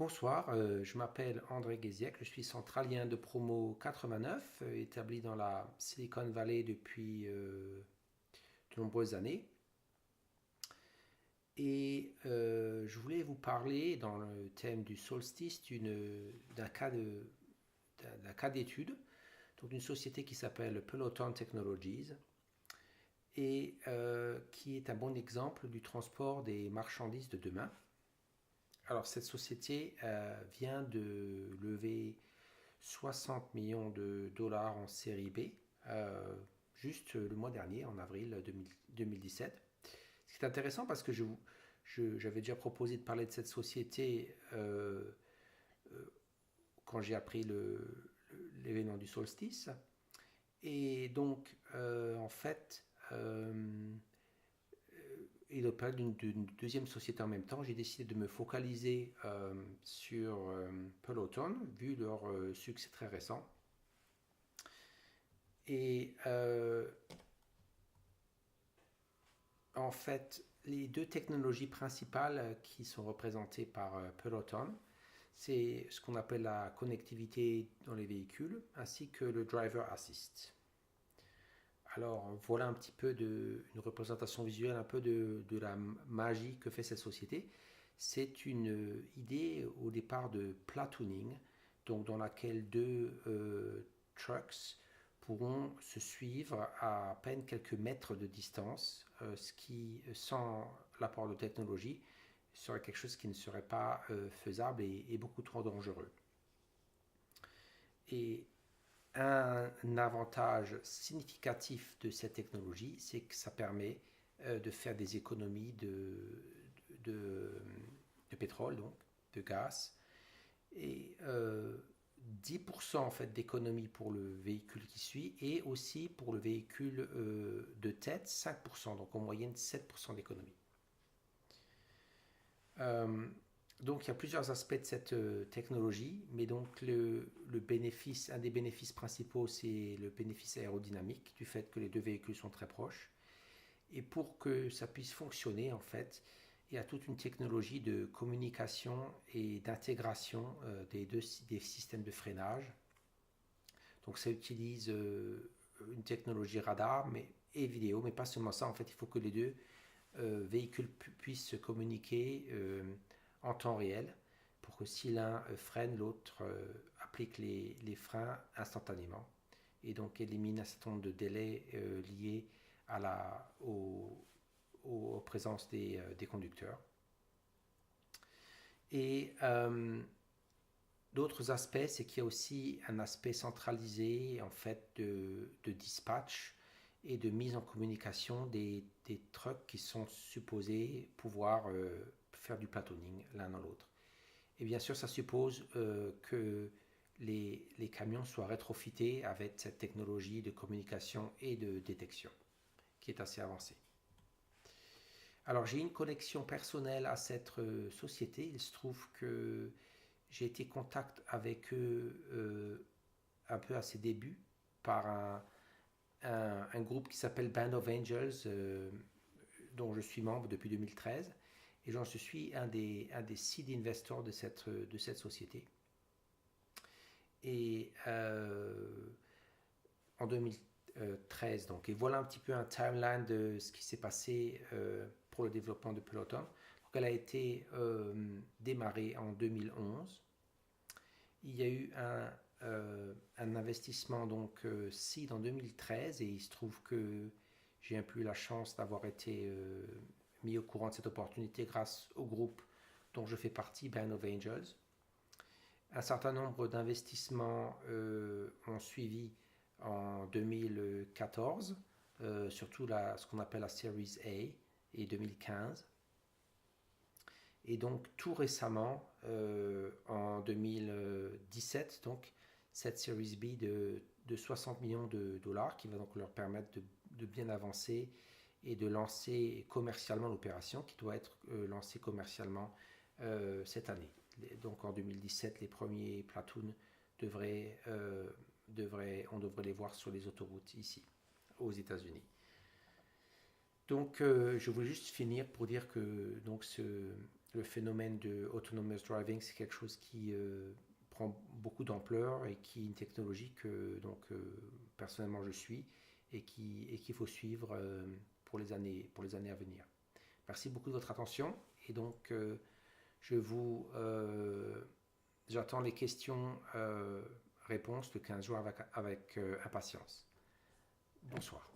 Bonsoir, je m'appelle André Guéziec, je suis centralien de promo 89, établi dans la Silicon Valley depuis de nombreuses années. Et je voulais vous parler, dans le thème du solstice, d'un cas d'étude, donc d'une société qui s'appelle Peloton Technologies et qui est un bon exemple du transport des marchandises de demain. Alors cette société vient de lever 60 millions de dollars en série B, euh, juste le mois dernier, en avril 2017. Ce qui est intéressant parce que j'avais déjà proposé de parler de cette société quand j'ai appris l'événement du solstice. Et donc, en fait, et de parler d'une deuxième société en même temps, j'ai décidé de me focaliser sur Peloton, vu leur succès très récent. Et en fait, les deux technologies principales qui sont représentées par Peloton, c'est ce qu'on appelle la connectivité dans les véhicules, ainsi que le driver assist. Alors voilà un petit peu une représentation visuelle un peu de la magie que fait cette société. C'est une idée au départ de platooning, donc dans laquelle deux trucks pourront se suivre à peine quelques mètres de distance, ce qui, sans l'apport de technologie, serait quelque chose qui ne serait pas faisable et beaucoup trop dangereux. Et un avantage significatif de cette technologie, c'est que ça permet de faire des économies de, de pétrole, donc de gaz, et 10% en fait d'économie pour le véhicule qui suit, et aussi pour le véhicule de tête, 5%, donc en moyenne 7% d'économie. Euh, donc il y a plusieurs aspects de cette technologie, mais donc bénéfice, un des bénéfices principaux, c'est le bénéfice aérodynamique du fait que les deux véhicules sont très proches. Et pour que ça puisse fonctionner, en fait, il y a toute une technologie de communication et d'intégration des systèmes de freinage. Donc ça utilise une technologie radar et vidéo, mais pas seulement ça. En fait, il faut que les deux véhicules puissent se communiquer en temps réel pour que si l'un freine, l'autre applique les freins instantanément et donc élimine un certain nombre de délais liés à aux présences des conducteurs. Et d'autres aspects, c'est qu'il y a aussi un aspect centralisé en fait de dispatch et de mise en communication des trucks qui sont supposés pouvoir faire du platooning l'un dans l'autre. Et bien sûr, ça suppose que les camions soient rétrofités avec cette technologie de communication et de détection qui est assez avancée. Alors j'ai une connexion personnelle à cette société. Il se trouve que j'ai été en contact avec eux un peu à ses débuts par un groupe qui s'appelle Band of Angels, dont je suis membre depuis 2013. Et j'en suis un des seed investors de cette société. Et en 2013, donc. Et voilà un petit peu un timeline de ce qui s'est passé pour le développement de Peloton. Donc, elle a été démarrée en 2011. Il y a eu un investissement donc seed en 2013 et il se trouve que j'ai un peu eu la chance d'avoir été mis au courant de cette opportunité grâce au groupe dont je fais partie, Band of Angels. Un certain nombre d'investissements ont suivi en 2014, surtout ce qu'on appelle la Series A et 2015. Et donc tout récemment, en 2017, donc, cette Series B de 60 millions de dollars qui va donc leur permettre de bien avancer et de lancer commercialement l'opération qui doit être lancée commercialement cette année. Donc en 2017, les premiers platoons on devrait les voir sur les autoroutes ici, aux États-Unis. Donc je voulais juste finir pour dire que donc le phénomène de autonomous driving, c'est quelque chose qui prend beaucoup d'ampleur et qui est une technologie que personnellement je suis et qu'il faut suivre pour les années à venir. Merci beaucoup de votre attention et donc j'attends les questions réponses le 15 juin avec impatience. Bonsoir.